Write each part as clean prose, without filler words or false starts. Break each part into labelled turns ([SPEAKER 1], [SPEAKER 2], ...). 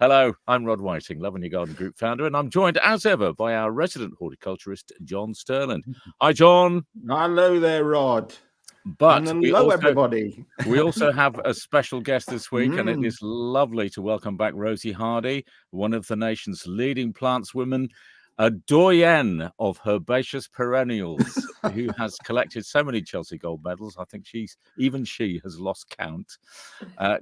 [SPEAKER 1] Hello, I'm Rod Whiting, Love in Your Garden Group founder, and I'm joined as ever by our resident horticulturist, John Sterland. Hi, John.
[SPEAKER 2] Hello there, Rod.
[SPEAKER 1] But
[SPEAKER 2] and hello, everybody.
[SPEAKER 1] We also have a special guest this week, and it is lovely to welcome back Rosie Hardy, one of the nation's leading plantswomen, a doyenne of herbaceous perennials, who has collected so many Chelsea Gold medals. I think she has lost count.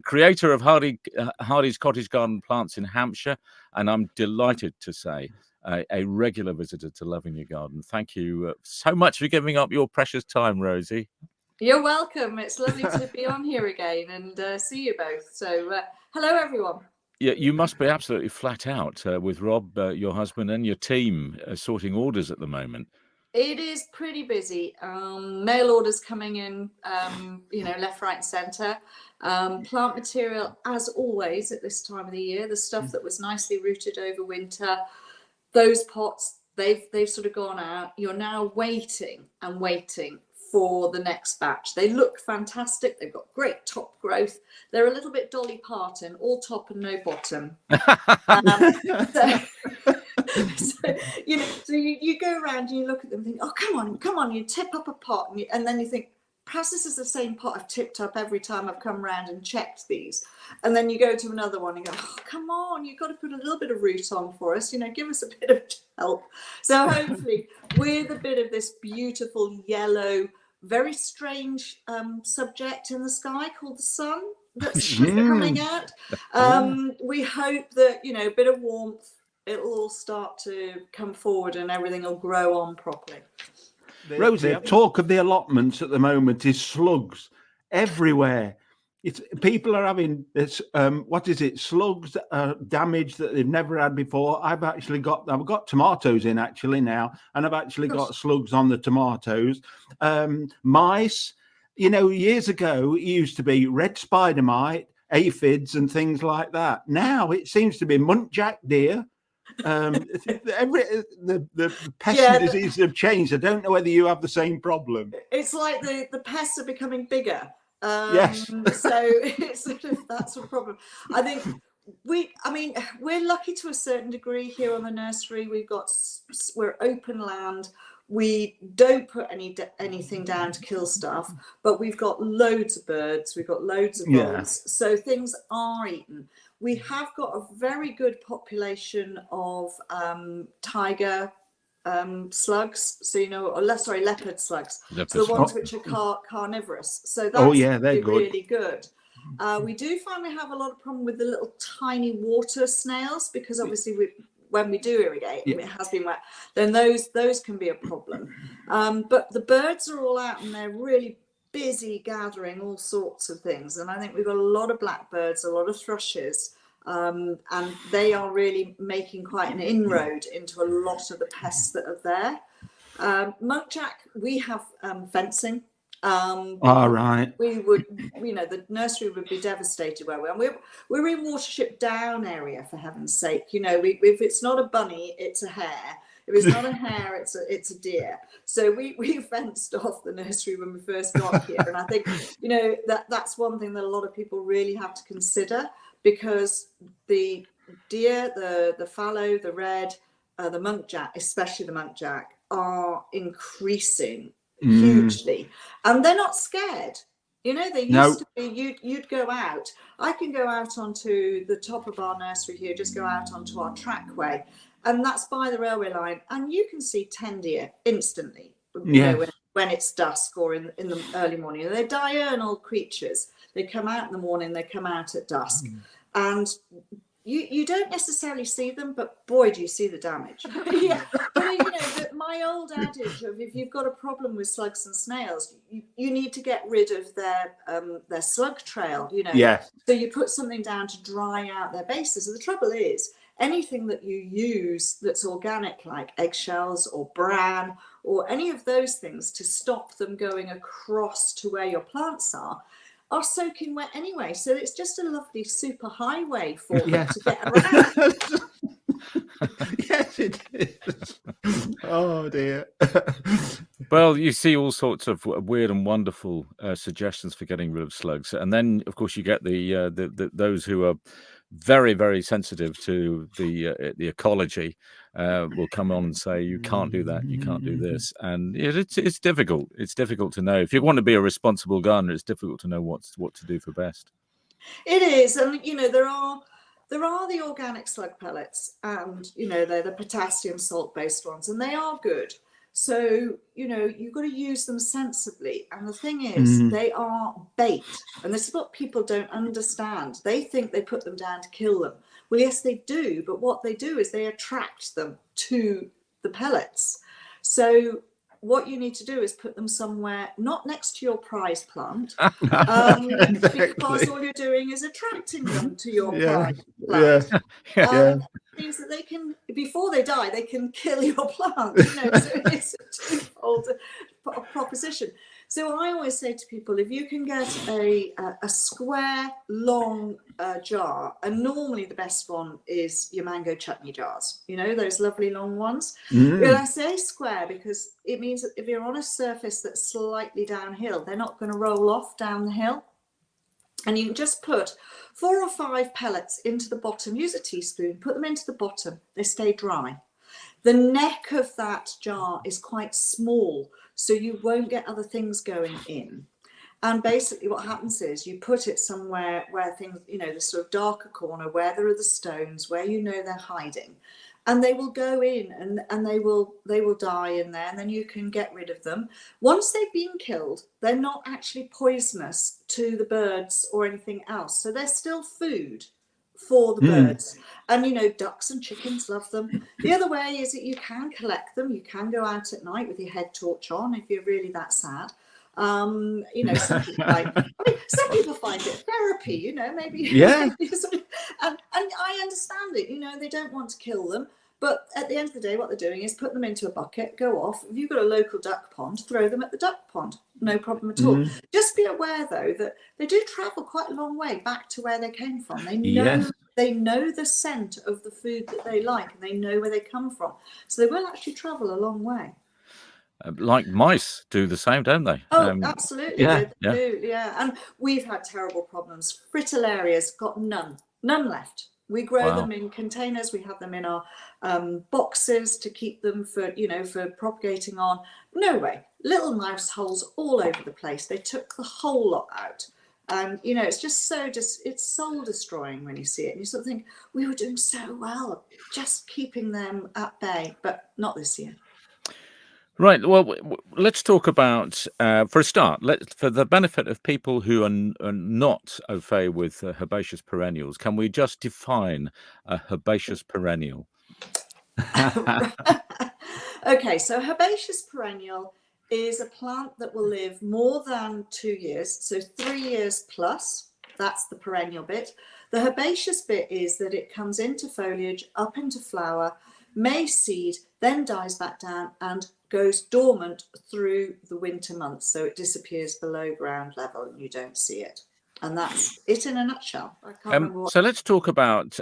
[SPEAKER 1] Creator of Hardy's Cottage Garden Plants in Hampshire, and I'm delighted to say a regular visitor to Love in Your Garden. Thank you so much for giving up your precious time, Rosie.
[SPEAKER 3] You're welcome. It's lovely to be on here again and see you both. So hello, everyone.
[SPEAKER 1] Yeah, you must be absolutely flat out with Rob, your husband, and your team sorting orders at the moment.
[SPEAKER 3] It is pretty busy. Mail orders coming in, left, right, and centre. Plant material, as always, at this time of the year. The stuff that was nicely rooted over winter, those pots, they've sort of gone out. You're now waiting for the next batch. They look fantastic. They've got great top growth. They're a little bit Dolly Parton, all top and no bottom. So you go around and you look at them and think, oh, come on, you tip up a pot and then you think, perhaps this is the same pot I've tipped up every time I've come around and checked these. And then you go to another one and go, oh, come on, you've got to put a little bit of root on for us, give us a bit of help. So hopefully with a bit of this beautiful yellow, very strange subject in the sky called the sun that's coming out, we hope that, a bit of warmth, it'll all start to come forward and everything will grow on properly.
[SPEAKER 2] Rosie, talk of the allotments at the moment is slugs everywhere. People are having this, slugs damage that they've never had before. I've got tomatoes in actually now, and I've actually got slugs on the tomatoes. Mice, years ago it used to be red spider mite, aphids and things like that. Now it seems to be muntjac deer. The pests and diseases have changed. I don't know whether you have the same problem.
[SPEAKER 3] It's like the pests are becoming bigger.
[SPEAKER 2] Yes.
[SPEAKER 3] So it's sort of that's a problem. I think we're lucky to a certain degree here on the nursery. We're open land. We don't put anything down to kill stuff, but we've got loads of birds. We've got loads of voles. So things are eaten. We have got a very good population of tiger slugs, leopard slugs. So the ones which are carnivorous. So that's
[SPEAKER 2] they're
[SPEAKER 3] really good. We do find we have a lot of problem with the little tiny water snails because obviously when we do irrigate, and it has been wet, then those can be a problem. But the birds are all out and they're really busy gathering all sorts of things. And I think we've got a lot of blackbirds, a lot of thrushes, and they are really making quite an inroad into a lot of the pests that are there. Muntjac, we have fencing.
[SPEAKER 2] All right.
[SPEAKER 3] We would, the nursery would be devastated where we are. We're in Watership Down area, for heaven's sake. If it's not a bunny, it's a hare. If it's not a hare, it's a deer. So we fenced off the nursery when we first got here, and I think that's one thing that a lot of people really have to consider, because the deer, the fallow, the red, the muntjac, especially the muntjac, are increasing hugely, and they're not scared. They used to be, you'd go out. I can go out onto the top of our nursery here, just go out onto our trackway, and that's by the railway line, and you can see 10 deer instantly. When it's dusk or in the early morning. They're diurnal creatures. They come out in the morning, they come out at dusk, and you don't necessarily see them, but boy, do you see the damage. But my old adage of if you've got a problem with slugs and snails, you need to get rid of their slug trail. So you put something down to dry out their bases. And the trouble is, anything that you use that's organic, like eggshells or bran or any of those things, to stop them going across to where your plants are soaking wet anyway. So it's just a lovely super highway for them to get around.
[SPEAKER 2] Yes, it is. Oh dear.
[SPEAKER 1] Well, you see all sorts of weird and wonderful suggestions for getting rid of slugs, and then of course you get the those who are very, very sensitive to the ecology, will come on and say, you can't do that, you can't do this. And it's difficult. It's difficult to know. If you want to be a responsible gardener, it's difficult to know what to do for best.
[SPEAKER 3] It is. And, there are the organic slug pellets, and, they're the potassium salt-based ones, and they are good. So, you've got to use them sensibly. And the thing is, they are bait. And this is what people don't understand. They think they put them down to kill them. Well, yes, they do. But what they do is they attract them to the pellets. So what you need to do is put them somewhere not next to your prize plant, because all you're doing is attracting them to your prize plant. Means that they can, before they die, they can kill your plant. So it's a twofold proposition. So I always say to people, if you can get a square long jar, and normally the best one is your mango chutney jars, those lovely long ones. But I say square because it means that if you're on a surface that's slightly downhill, they're not going to roll off down the hill. And you can just put 4 or 5 pellets into the bottom. Use a teaspoon, put them into the bottom. They stay dry. The neck of that jar is quite small, so you won't get other things going in. And basically what happens is you put it somewhere where things, the sort of darker corner, where there are the stones, where they're hiding. And they will go in and they will die in there, and then you can get rid of them. Once they've been killed, they're not actually poisonous to the birds or anything else. So they're still food for the birds. And, ducks and chickens love them. The other way is that you can collect them. You can go out at night with your head torch on if you're really that sad. Some people find it therapy, maybe.
[SPEAKER 2] Yeah.
[SPEAKER 3] And I understand it, they don't want to kill them, but at the end of the day, what they're doing is put them into a bucket, go off. If you've got a local duck pond, throw them at the duck pond, no problem at all. Just be aware though that they do travel quite a long way back to where they came from. They know the scent of the food that they like, and they know where they come from, so they will actually travel a long way.
[SPEAKER 1] Like mice do the same, don't they?
[SPEAKER 3] Oh, absolutely. They do, yeah. And we've had terrible problems. Fritillaria's got none left. We grow them in containers. We have them in our boxes to keep them for propagating on. No way. Little mouse holes all over the place. They took the whole lot out. And, it's just it's soul destroying when you see it. And you sort of think, we were doing so well just keeping them at bay, but not this year.
[SPEAKER 1] Right. Well, let's talk about, for a start, for the benefit of people who are not au fait with herbaceous perennials, can we just define a herbaceous perennial?
[SPEAKER 3] Okay, so herbaceous perennial is a plant that will live more than 2 years, so 3 years plus. That's the perennial bit. The herbaceous bit is that it comes into foliage, up into flower, may seed, then dies back down and goes dormant through the winter months. So it disappears below ground level and you don't see it. And that's it in a nutshell. I can't remember
[SPEAKER 1] so let's talk about,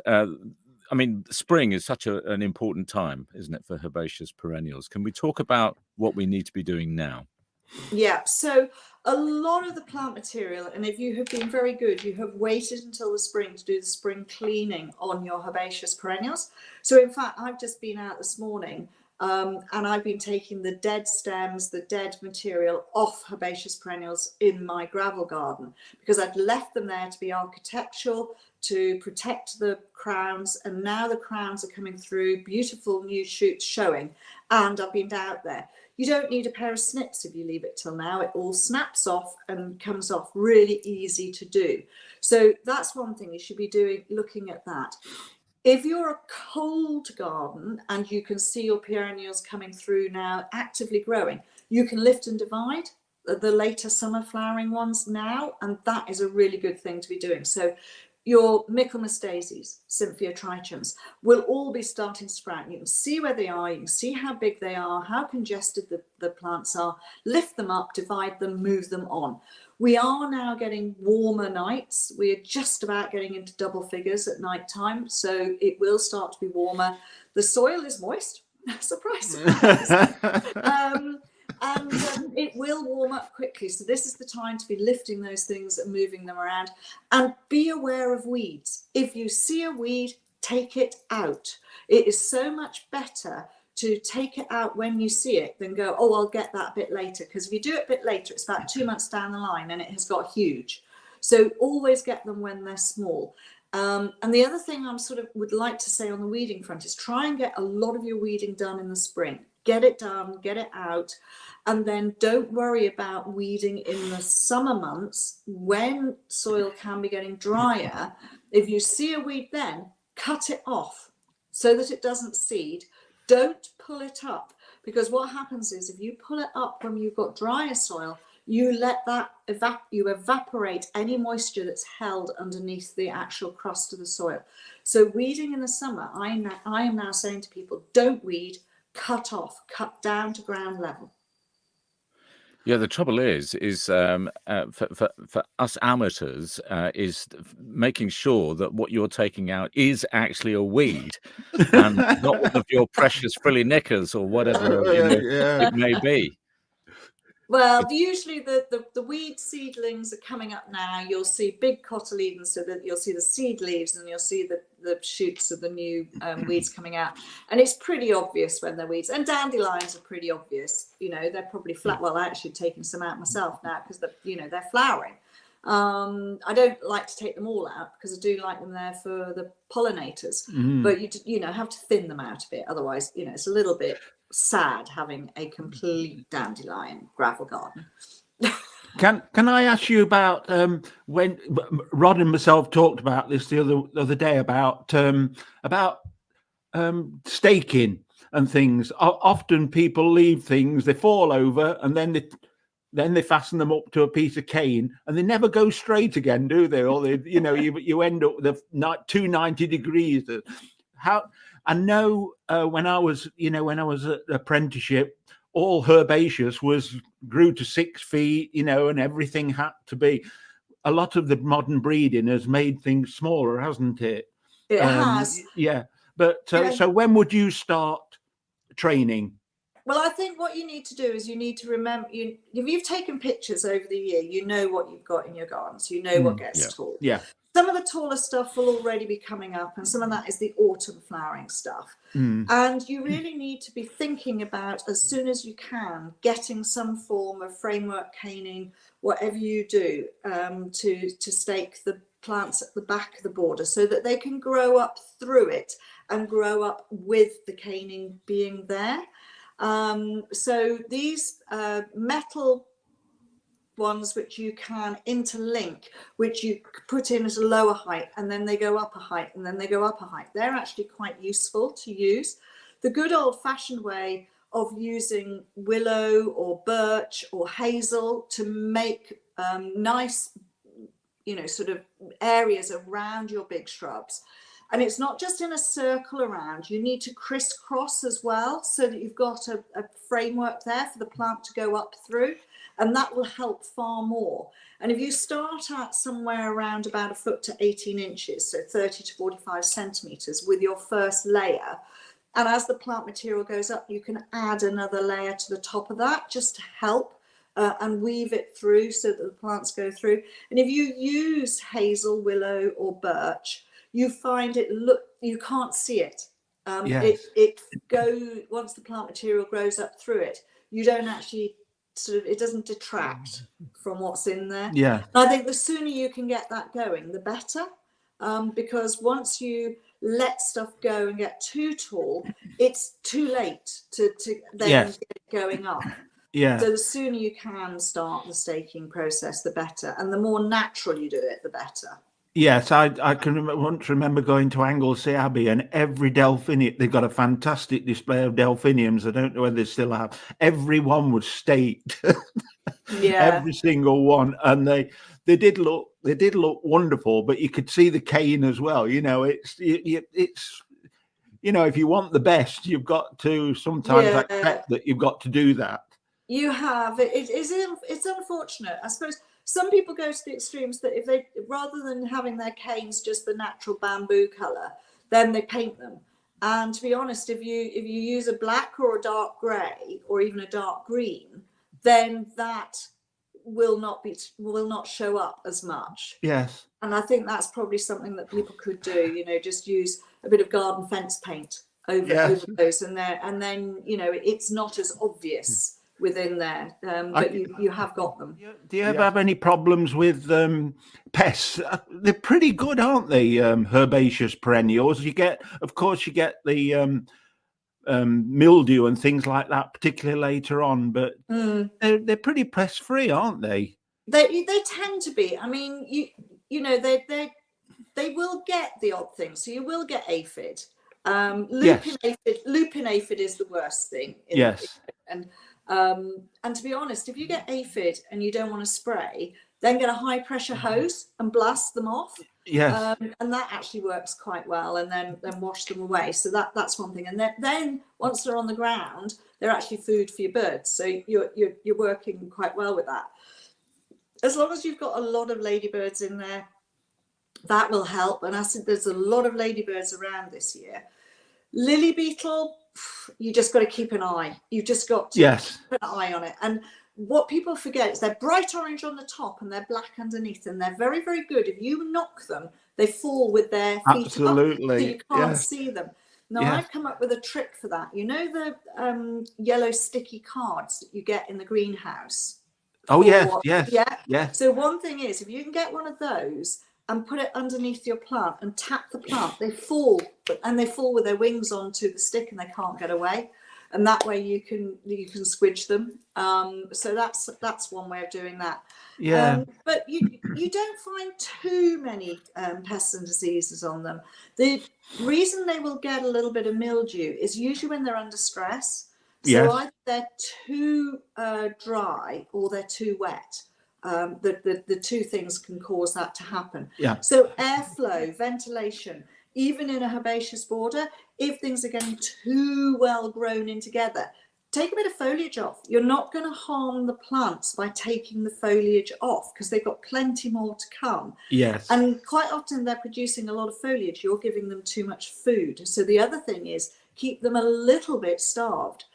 [SPEAKER 1] spring is such an important time, isn't it, for herbaceous perennials? Can we talk about what we need to be doing now?
[SPEAKER 3] Yeah, so a lot of the plant material, and if you have been very good, you have waited until the spring to do the spring cleaning on your herbaceous perennials. So in fact, I've just been out this morning and I've been taking the dead stems, the dead material off herbaceous perennials in my gravel garden, because I'd left them there to be architectural, to protect the crowns, and now the crowns are coming through, beautiful new shoots showing, and I've been out there. You don't need a pair of snips if you leave it till now. It all snaps off and comes off, really easy to do. So that's one thing you should be doing, looking at that. If you're a cold garden and you can see your perennials coming through now, actively growing, you can lift and divide the later summer flowering ones now, and that is a really good thing to be doing. So your Michaelmas daisies, Cynthia trichums, will all be starting to sprout. You can see where they are, you can see how big they are, how congested the plants are, lift them up, divide them, move them on. We are now getting warmer nights. We are just about getting into double figures at night time, so it will start to be warmer. The soil is moist. Surprise, surprise. And it will warm up quickly. So this is the time to be lifting those things and moving them around. And be aware of weeds. If you see a weed, take it out. It is so much better to take it out when you see it than go, oh, I'll get that a bit later. Because if you do it a bit later, it's about 2 months down the line and it has got huge. So always get them when they're small. And the other thing I'm sort of would like to say on the weeding front is try and get a lot of your weeding done in the spring. Get it done, get it out, and then don't worry about weeding in the summer months when soil can be getting drier. If you see a weed then, cut it off so that it doesn't seed. Don't pull it up, because what happens is if you pull it up when you've got drier soil, you let that evaporate any moisture that's held underneath the actual crust of the soil. So weeding in the summer, I am now saying to people, don't weed, cut off, cut down to ground level.
[SPEAKER 1] Yeah, the trouble is for us amateurs, is making sure that what you're taking out is actually a weed and not one of your precious frilly knickers or whatever it may be.
[SPEAKER 3] Well, usually the weed seedlings are coming up now. You'll see big cotyledons, so that you'll see the seed leaves and you'll see the shoots of the new weeds coming out. And it's pretty obvious when they're weeds. And dandelions are pretty obvious. They're probably flat. Well, I actually taken some out myself now because they're flowering. I don't like to take them all out because I do like them there for the pollinators. But you have to thin them out a bit. Otherwise, it's a little bit sad having a complete dandelion gravel garden.
[SPEAKER 2] Can I ask you about when Rod and myself talked about this the other day about staking and things? Often people leave things, they fall over, and then they fasten them up to a piece of cane, and they never go straight again, do they? Or you end up with 290 degrees. How? I know when I was at apprenticeship, all herbaceous grew to 6 feet, and everything had to be. A lot of the modern breeding has made things smaller, hasn't it?
[SPEAKER 3] It has.
[SPEAKER 2] Yeah. But so when would you start training?
[SPEAKER 3] Well, I think what you need to do is you need to remember, if you've taken pictures over the year, you know what you've got in your gardens, what gets tall.
[SPEAKER 2] Yeah.
[SPEAKER 3] Some of the taller stuff will already be coming up, and some of that is the autumn flowering stuff. And you really need to be thinking about, as soon as you can, getting some form of framework caning, whatever you do, to stake the plants at the back of the border so that they can grow up through it and grow up with the caning being there. So these metal ones which you can interlink, which you put in at a lower height, and then they go up a height, and then they go up a height, they're actually quite useful to use. The good old-fashioned way of using willow or birch or hazel to make nice sort of areas around your big shrubs. And it's not just in a circle around, you need to crisscross as well, so that you've got a framework there for the plant to go up through, and that will help far more. And if you start at somewhere around about 1 foot to 18 inches, so 30 to 45 centimeters with your first layer, and as the plant material goes up, you can add another layer to the top of that just to help and weave it through so that the plants go through. And if you use hazel, willow or birch, you find you can't see it.
[SPEAKER 2] Yes.
[SPEAKER 3] It goes, once the plant material grows up through it, you don't actually it doesn't detract from what's in there.
[SPEAKER 2] Yeah.
[SPEAKER 3] And I think the sooner you can get that going, the better. Because once you let stuff go and get too tall, it's too late to then get it going up.
[SPEAKER 2] Yeah.
[SPEAKER 3] So the sooner you can start the staking process, the better. And the more natural you do it, the better.
[SPEAKER 2] Yes, I can once remember going to Anglesey Abbey, and every delphinium, they've got a fantastic display of delphiniums. I don't know whether they still have. Every one was staked.
[SPEAKER 3] Yeah.
[SPEAKER 2] Every single one. And they did look wonderful, but you could see the cane as well. It's if you want the best, you've got to sometimes accept that you've got to do that.
[SPEAKER 3] You have. It's unfortunate. I suppose some people go to the extremes that if they, rather than having their canes just the natural bamboo color, then they paint them. And to be honest, if you use a black or a dark gray or even a dark green, then that will not show up as much.
[SPEAKER 2] Yes.
[SPEAKER 3] And I think that's probably something that people could do, just use a bit of garden fence paint over those, and then it's not as obvious within there, but you have got them.
[SPEAKER 2] Do you ever have any problems with pests? They're pretty good, aren't they? Herbaceous perennials. You get the mildew and things like that, particularly later on, but they're pretty pest free, aren't they?
[SPEAKER 3] They tend to be. I mean, they will get the odd thing. So you will get aphid. Lupin aphid is the worst thing. And to be honest, if you get aphid and you don't want to spray, then get a high pressure hose and blast them off.
[SPEAKER 2] Yes.
[SPEAKER 3] And that actually works quite well, and then wash them away. So that's one thing. And then once they're on the ground, they're actually food for your birds. So you're working quite well with that. As long as you've got a lot of ladybirds in there, that will help. And I said there's a lot of ladybirds around this year. Lily beetle, you just got to keep an eye. You've just got to put an eye on it. And what people forget is they're bright orange on the top and they're black underneath, and they're very, very good. If you knock them, they fall with their feet up, so you can't see them. Now, I've come up with a trick for that. You know the yellow sticky cards that you get in the greenhouse?
[SPEAKER 2] Oh, yes.
[SPEAKER 3] So one thing is, if you can get one of those and put it underneath your plant and tap the plant, they fall, and they fall with their wings onto the stick and they can't get away. And that way you can squidge them. So that's one way of doing that.
[SPEAKER 2] Yeah.
[SPEAKER 3] But you don't find too many pests and diseases on them. The reason they will get a little bit of mildew is usually when they're under stress. So either they're too dry or they're too wet. The two things can cause that to happen.
[SPEAKER 2] Yeah.
[SPEAKER 3] So airflow, ventilation, even in a herbaceous border, if things are getting too well grown in together, take a bit of foliage off. You're not going to harm the plants by taking the foliage off, because they've got plenty more to come.
[SPEAKER 2] Yes.
[SPEAKER 3] And quite often they're producing a lot of foliage. You're giving them too much food. So the other thing is keep them a little bit starved,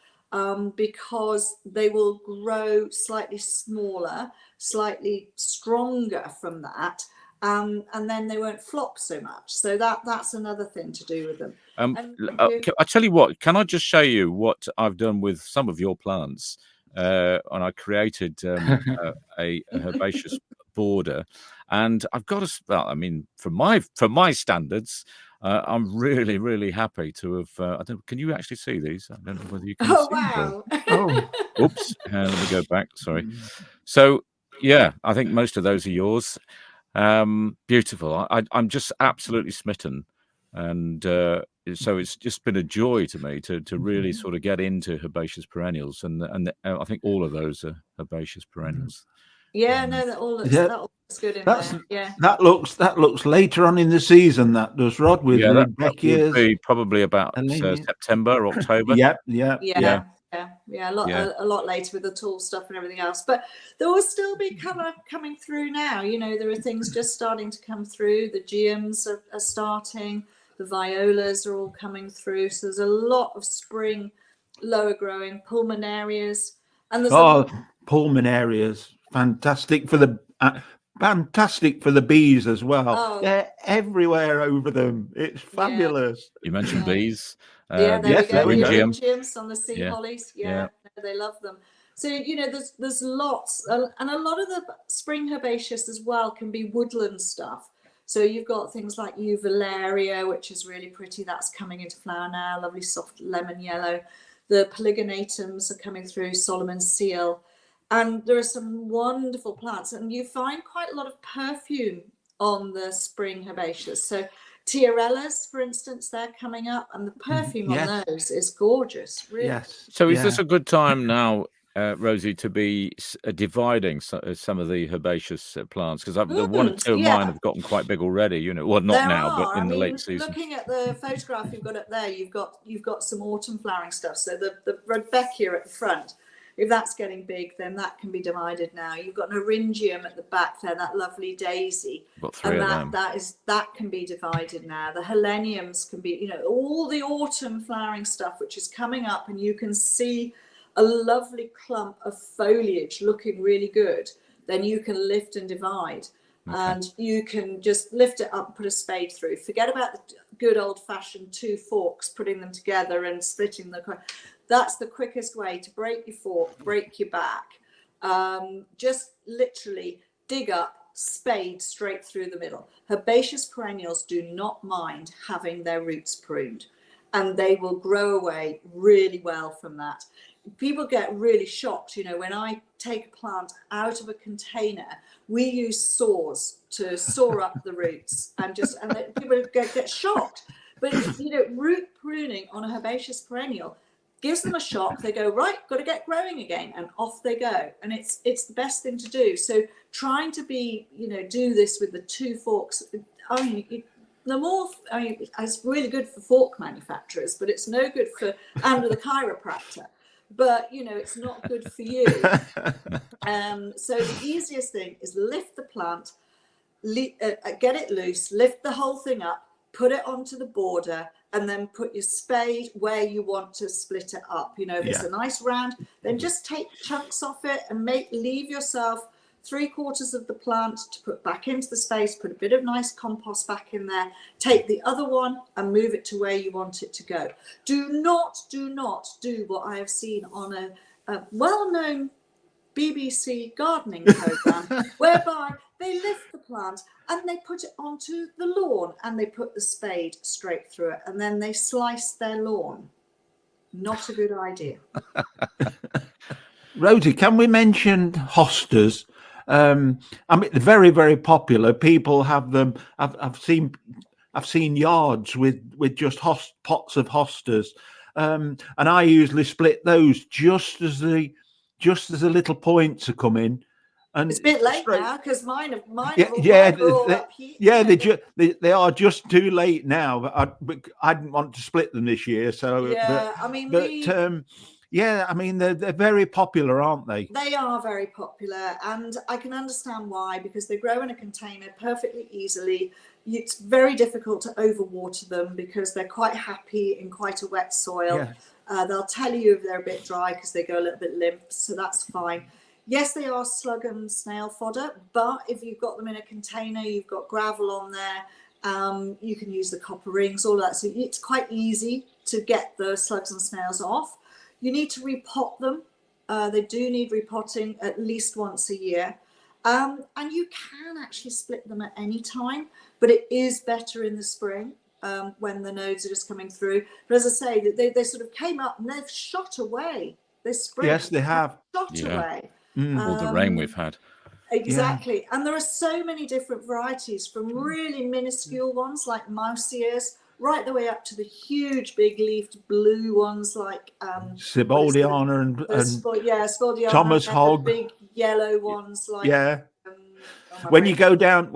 [SPEAKER 3] because they will grow slightly smaller, slightly stronger from that. And then they won't flop so much. So that's another thing to do with them.
[SPEAKER 1] I tell you what, can I just show you what I've done with some of your plants? And I created a herbaceous border, and I've got from my standards, I'm really, really happy to have. Can you actually see these? I don't know whether you can.
[SPEAKER 3] Oh,
[SPEAKER 1] see
[SPEAKER 3] wow!
[SPEAKER 1] Oh, oops. Let me go back. Sorry. So yeah, I think most of those are yours. Beautiful. I'm just absolutely smitten, and so it's just been a joy to me to really sort of get into herbaceous perennials, and I think all of those are herbaceous perennials.
[SPEAKER 3] Yeah, no, that all looks good in there. Yeah,
[SPEAKER 2] that looks later on in the season. That does, Rod, with
[SPEAKER 1] that would be probably about September, October.
[SPEAKER 3] Yeah, a lot later with the tall stuff and everything else. But there will still be colour coming through now. There are things just starting to come through. The geums are starting. The violas are all coming through. So there's a lot of spring, lower growing pulmonarias. And there's
[SPEAKER 2] pulmonarias, fantastic for the bees as well.
[SPEAKER 3] Oh.
[SPEAKER 2] They're everywhere over them. It's fabulous.
[SPEAKER 1] You mentioned bees.
[SPEAKER 3] There we go.
[SPEAKER 1] Geums
[SPEAKER 3] on the sea hollies. Yeah, they love them. So there's lots, and a lot of the spring herbaceous as well can be woodland stuff. So you've got things like Uvularia, which is really pretty. That's coming into flower now. Lovely soft lemon yellow. The Polygonatums are coming through. Solomon's seal. And there are some wonderful plants, and you find quite a lot of perfume on the spring herbaceous. So Tiarellas, for instance, they're coming up, and the perfume on those is gorgeous. Really.
[SPEAKER 2] Yes.
[SPEAKER 1] So is this a good time now, Rosie, to be dividing some of the herbaceous plants? Because the one or two of mine have gotten quite big already. Well, not
[SPEAKER 3] there
[SPEAKER 1] now,
[SPEAKER 3] are.
[SPEAKER 1] but in the late season.
[SPEAKER 3] Looking at the photograph you've got up there, you've got some autumn flowering stuff. So the Rudbeckia at the front. If that's getting big, then that can be divided now. You've got an Eryngium at the back there, that lovely daisy.
[SPEAKER 1] Got three of them.
[SPEAKER 3] That can be divided now. The Heleniums can be, all the autumn flowering stuff, which is coming up, and you can see a lovely clump of foliage looking really good, then you can lift and divide. Okay. And you can just lift it up and put a spade through. Forget about the good old-fashioned 2 forks, putting them together and splitting the. That's the quickest way to break your fork, break your back. Just literally dig up, spade straight through the middle. Herbaceous perennials do not mind having their roots pruned, and they will grow away really well from that. People get really shocked, you know, when I take a plant out of a container, we use saws to saw up the roots, and people get shocked. But you know, root pruning on a herbaceous perennial gives them a shock. They go, right, got to get growing again, and off they go. And it's the best thing to do. So trying to do this with the 2 forks. I mean, it's really good for fork manufacturers, but it's no good for and the chiropractor. But you know, it's not good for you. So the easiest thing is lift the plant, get it loose, lift the whole thing up, put it onto the border, and then put your spade where you want to split it up. You know, if it's a nice round, then just take chunks off it and leave yourself 3/4 of the plant to put back into the space, put a bit of nice compost back in there, take the other one and move it to where you want it to go. Do not do what I have seen on a well-known BBC gardening program, whereby they lift the plant and they put it onto the lawn and they put the spade straight through it, and then they slice their lawn. Not a good idea.
[SPEAKER 2] Rosie, can we mention hostas? I mean, they're very, very popular. People have them. I've seen yards with just pots of hostas, and I usually split those just as the little points are coming. And
[SPEAKER 3] it's a bit late now because mine
[SPEAKER 2] they are just too late now. But I didn't want to split them this year, so I mean, they're very popular, aren't they?
[SPEAKER 3] They are very popular, and I can understand why, because they grow in a container perfectly easily. It's very difficult to overwater them because they're quite happy in quite a wet soil. Yeah. They'll tell you if they're a bit dry because they go a little bit limp, so that's fine. Yes, they are slug and snail fodder, but if you've got them in a container, you've got gravel on there, you can use the copper rings, all that. So it's quite easy to get the slugs and snails off. You need to repot them. They do need repotting at least once a year. And you can actually split them at any time, but it is better in the spring when the nodes are just coming through. But as I say, they sort of came up and they've shot away this spring.
[SPEAKER 2] Yes, they have.
[SPEAKER 3] Shot away.
[SPEAKER 1] All the rain we've had.
[SPEAKER 3] Exactly. Yeah. And there are so many different varieties, from really minuscule ones like mouse ears, right the way up to the huge big leafed blue ones like
[SPEAKER 2] Sibbaldiana and
[SPEAKER 3] Sibbaldiana,
[SPEAKER 2] Thomas Hogg,
[SPEAKER 3] the big yellow ones like
[SPEAKER 2] when you go down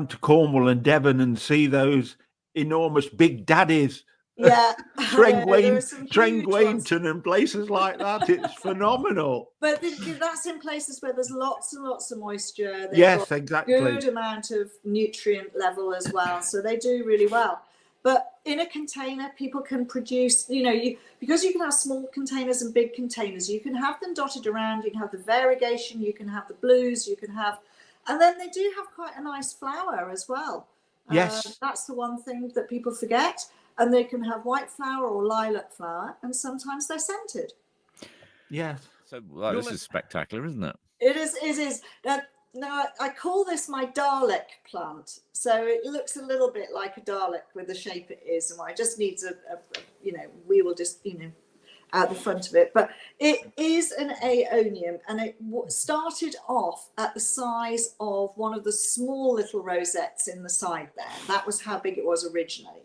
[SPEAKER 2] to Cornwall and Devon and see those enormous big daddies, Trengwainton and places like that, it's phenomenal.
[SPEAKER 3] But that's in places where there's lots and lots of moisture.
[SPEAKER 2] Yes, exactly.
[SPEAKER 3] Good amount of nutrient level as well, so they do really well. But in a container, people can produce, because you can have small containers and big containers, you can have them dotted around, you can have the variegation, you can have the blues, and then they do have quite a nice flower as well.
[SPEAKER 2] Yes.
[SPEAKER 3] That's the one thing that people forget. And they can have white flower or lilac flower, and sometimes they're scented.
[SPEAKER 2] Yes.
[SPEAKER 1] So this is spectacular, isn't it?
[SPEAKER 3] It is. Now, I call this my Dalek plant. So it looks a little bit like a Dalek with the shape it is, and I just needs we will just, out the front of it. But it is an aeonium, and it started off at the size of one of the small little rosettes in the side there. That was how big it was originally.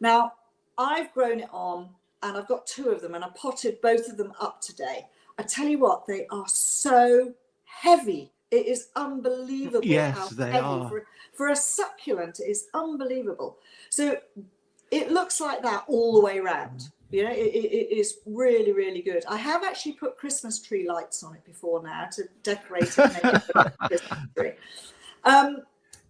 [SPEAKER 3] Now, I've grown it on, and I've got 2 of them, and I potted both of them up today. I tell you what, they are so heavy. It is unbelievable.
[SPEAKER 2] Yes,
[SPEAKER 3] how
[SPEAKER 2] they
[SPEAKER 3] heavy
[SPEAKER 2] are.
[SPEAKER 3] For a succulent, it is unbelievable. So it looks like that all the way around. It is really, really good. I have actually put Christmas tree lights on it before now to decorate it and make it a Christmas tree.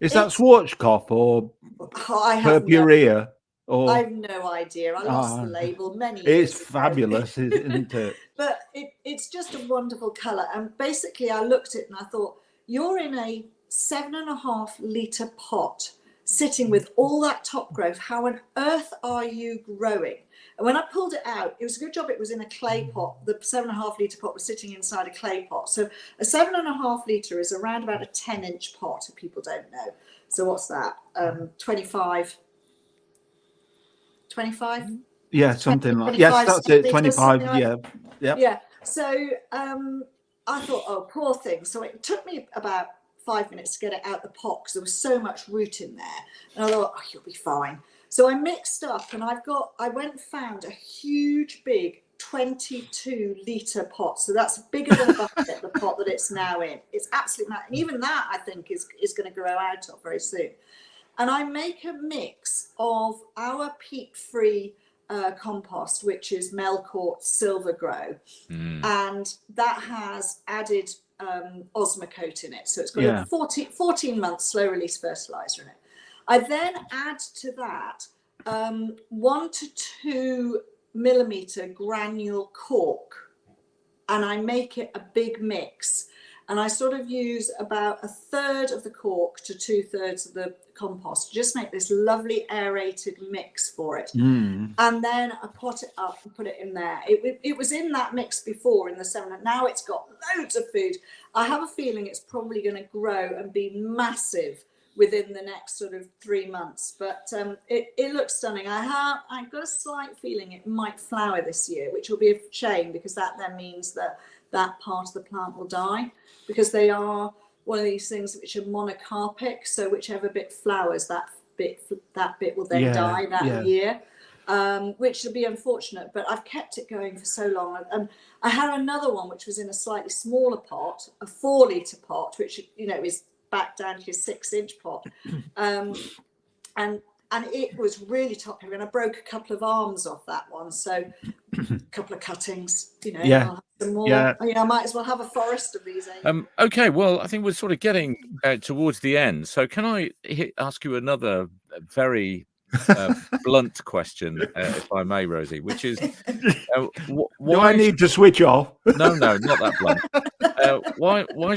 [SPEAKER 2] Is that Schwarzkopf or Purpurea? Or
[SPEAKER 3] I've no idea. I lost the label many
[SPEAKER 2] it's
[SPEAKER 3] years ago.
[SPEAKER 2] fabulous, isn't it?
[SPEAKER 3] But it's just a wonderful colour. And basically, I looked at it and I thought, you're in a 7.5 litre pot sitting with all that top growth. How on earth are you growing? And when I pulled it out, it was a good job it was in a clay pot. The 7.5 litre pot was sitting inside a clay pot. So a 7.5 litre is around about a 10-inch pot, if people don't know. So what's that? 25?
[SPEAKER 2] Yeah, something like, yes, that's it, 25, yeah.
[SPEAKER 3] Yeah. So I thought, oh, poor thing. So it took me about 5 minutes to get it out the pot because there was so much root in there. And I thought, oh, you'll be fine. So I mixed up and I went and found a huge, big 22 litre pot. So that's bigger than a bucket, the pot that it's now in. It's absolutely mad. And even that, I think, is going to grow out of very soon. And I make a mix of our peat-free compost, which is Melcourt Silver Grow, and that has added Osmocote in it. So it's got a 14-month slow release fertilizer in it. I then add to that 1 to 2 millimeter granule cork, and I make it a big mix. And I sort of use about 1/3 of the cork to 2/3 of the compost, just make this lovely aerated mix for it. And then I pot it up and put it in there. It was in that mix before in the 7. Now it's got loads of food. I have a feeling it's probably going to grow and be massive within the next sort of 3 months. But it looks stunning. I've got a slight feeling it might flower this year, which will be a shame because that then means that part of the plant will die, because they are one of these things which are monocarpic. So whichever bit flowers, that bit will then die that year, which will be unfortunate. But I've kept it going for so long. And I had another one which was in a slightly smaller pot, a 4 litre pot, which is back down to your 6-inch pot, and it was really top heavy, and I broke a couple of arms off that one, so a couple of cuttings, I'll have some more. I might as well have a forest of these.
[SPEAKER 1] Okay, well, I think we're sort of getting towards the end, so can I ask you another very blunt question, if I may, Rosie, which is,
[SPEAKER 2] do I need to switch off?
[SPEAKER 1] No, not that blunt. Why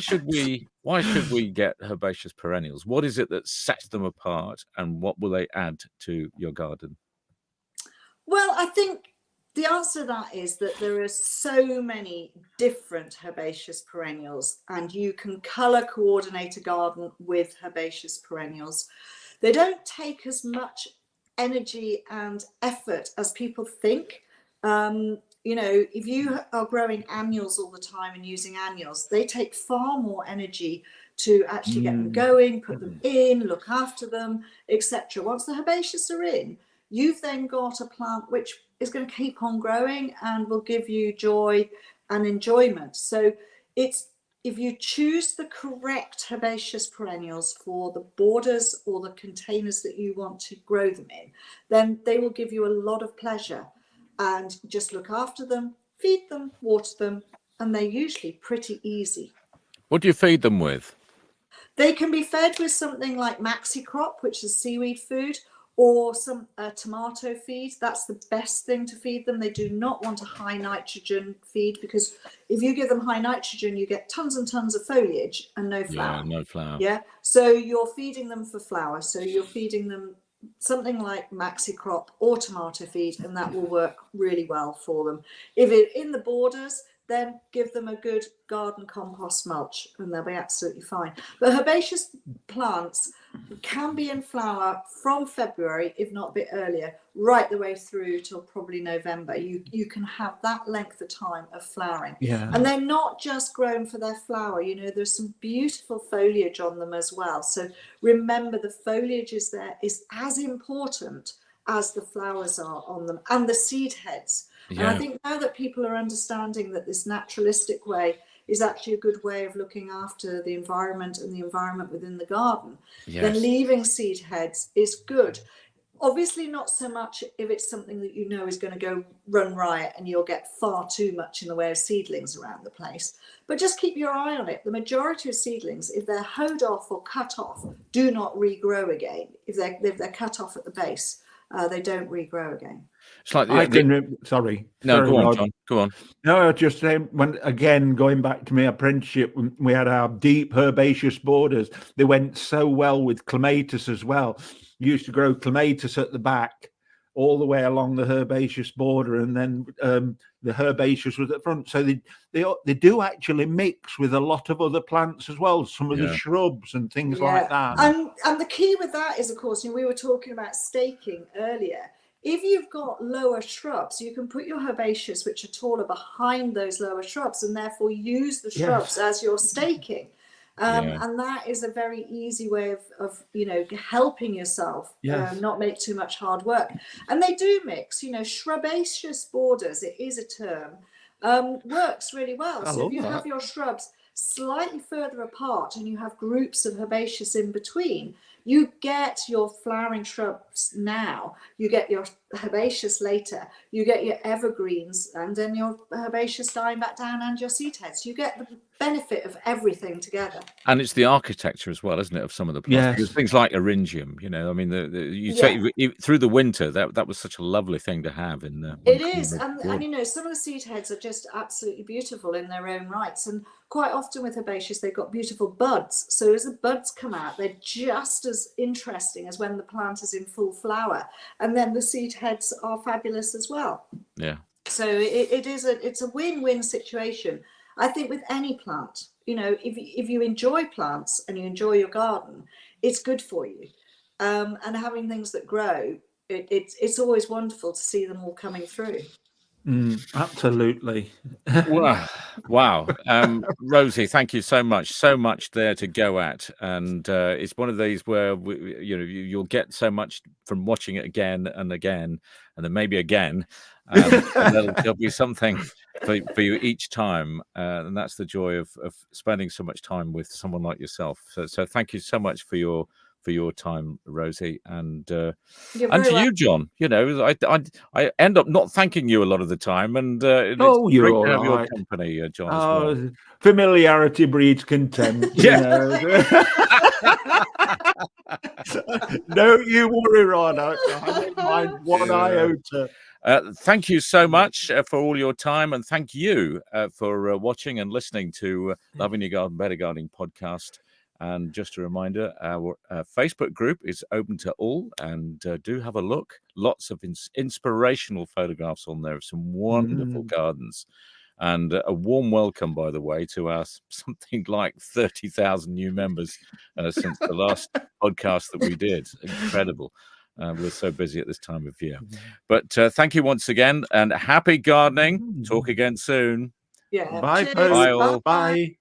[SPEAKER 1] should we get herbaceous perennials? What is it that sets them apart, and what will they add to your garden?
[SPEAKER 3] Well, I think the answer to that is that there are so many different herbaceous perennials, and you can colour coordinate a garden with herbaceous perennials. They don't take as much energy and effort as people think. If you are growing annuals all the time and using annuals, they take far more energy to actually get them going, put them in, look after them, etc. Once the herbaceous are in, you've then got a plant which is going to keep on growing and will give you joy and enjoyment. So if you choose the correct herbaceous perennials for the borders or the containers that you want to grow them in, then they will give you a lot of pleasure. And just look after them, feed them, water them, and they're usually pretty easy.
[SPEAKER 1] What do you feed them with?
[SPEAKER 3] They can be fed with something like Maxi Crop, which is seaweed food, or some tomato feed. That's the best thing to feed them. They do not want a high nitrogen feed, because if you give them high nitrogen, you get tons and tons of foliage and no flower.
[SPEAKER 1] Yeah, no flower.
[SPEAKER 3] Yeah, so you're feeding them for flower. So you're feeding them something like Maxi Crop or tomato feed, and that will work really well for them. If it's in the borders, then give them a good garden compost mulch and they'll be absolutely fine. But herbaceous plants can be in flower from February, if not a bit earlier, right the way through till probably November. You can have that length of time of flowering.
[SPEAKER 2] Yeah.
[SPEAKER 3] And they're not just grown for their flower. There's some beautiful foliage on them as well. So remember, the foliage is as important as the flowers are on them, and the seed heads. Yeah. And I think now that people are understanding that this naturalistic way is actually a good way of looking after the environment and the environment within the garden, then leaving seed heads is good. Obviously not so much if it's something that is going to go run riot and you'll get far too much in the way of seedlings around the place. But just keep your eye on it. The majority of seedlings, if they're hoed off or cut off, do not regrow again if they're cut off at the base. they don't regrow again.
[SPEAKER 1] It's like
[SPEAKER 2] sorry.
[SPEAKER 1] No,
[SPEAKER 2] Sorry,
[SPEAKER 1] go on,
[SPEAKER 2] Rod.
[SPEAKER 1] John. Go on.
[SPEAKER 2] No, I was just saying, when again going back to my apprenticeship, when we had our deep herbaceous borders. They went so well with clematis as well. You used to grow clematis at the back, all the way along the herbaceous border, and then the herbaceous was at the front. So they do actually mix with a lot of other plants as well, some of the shrubs and things like that.
[SPEAKER 3] And the key with that is, of course, we were talking about staking earlier. If you've got lower shrubs, you can put your herbaceous, which are taller, behind those lower shrubs, and therefore use the shrubs as your staking. And that is a very easy way of helping yourself not make too much hard work. And they do mix, shrubaceous borders, it is a term, works really well. So if you have your shrubs slightly further apart and you have groups of herbaceous in between, you get your flowering shrubs now, you get your herbaceous later, you get your evergreens, and then your herbaceous dying back down, and your seed heads. You get the benefit of everything together.
[SPEAKER 1] And it's the architecture as well, isn't it, of some of the plants? There's things like eryngium, I mean, you take through the winter, that was such a lovely thing to have in there.
[SPEAKER 3] It is, and some of the seed heads are just absolutely beautiful in their own rights, and quite often with herbaceous they've got beautiful buds. So as the buds come out, they're just as interesting as when the plant is in full flower, and then the seed heads are fabulous as well. So it's a win-win situation. I think with any plant, if you enjoy plants and you enjoy your garden, it's good for you. And having things that grow, it's always wonderful to see them all coming through.
[SPEAKER 2] Absolutely.
[SPEAKER 1] Wow. Rosie, thank you so much. So much there to go at. And it's one of these where you'll get so much from watching it again and again, and then maybe again. And there'll be something for you each time. And that's the joy of spending so much time with someone like yourself. So thank you so much for your time, Rosie, and to you, John. I end up not thanking you a lot of the time, and it's
[SPEAKER 2] you're
[SPEAKER 1] great
[SPEAKER 2] all
[SPEAKER 1] to have your
[SPEAKER 2] right.
[SPEAKER 1] company, John. As well.
[SPEAKER 2] Familiarity breeds contempt. Don't you worry, Ron. I don't mind one iota.
[SPEAKER 1] Thank you so much for all your time, and thank you for watching and listening to Loving Your Garden, Better Gardening podcast. And just a reminder, our Facebook group is open to all, and do have a look. Lots of inspirational photographs on there of some wonderful gardens. And a warm welcome, by the way, to our something like 30,000 new members since the last podcast that we did. Incredible. We're so busy at this time of year. But thank you once again, and happy gardening. Talk again soon.
[SPEAKER 3] Yeah.
[SPEAKER 2] Bye,
[SPEAKER 3] Cheers.
[SPEAKER 2] folks.
[SPEAKER 1] Bye all.
[SPEAKER 2] Bye.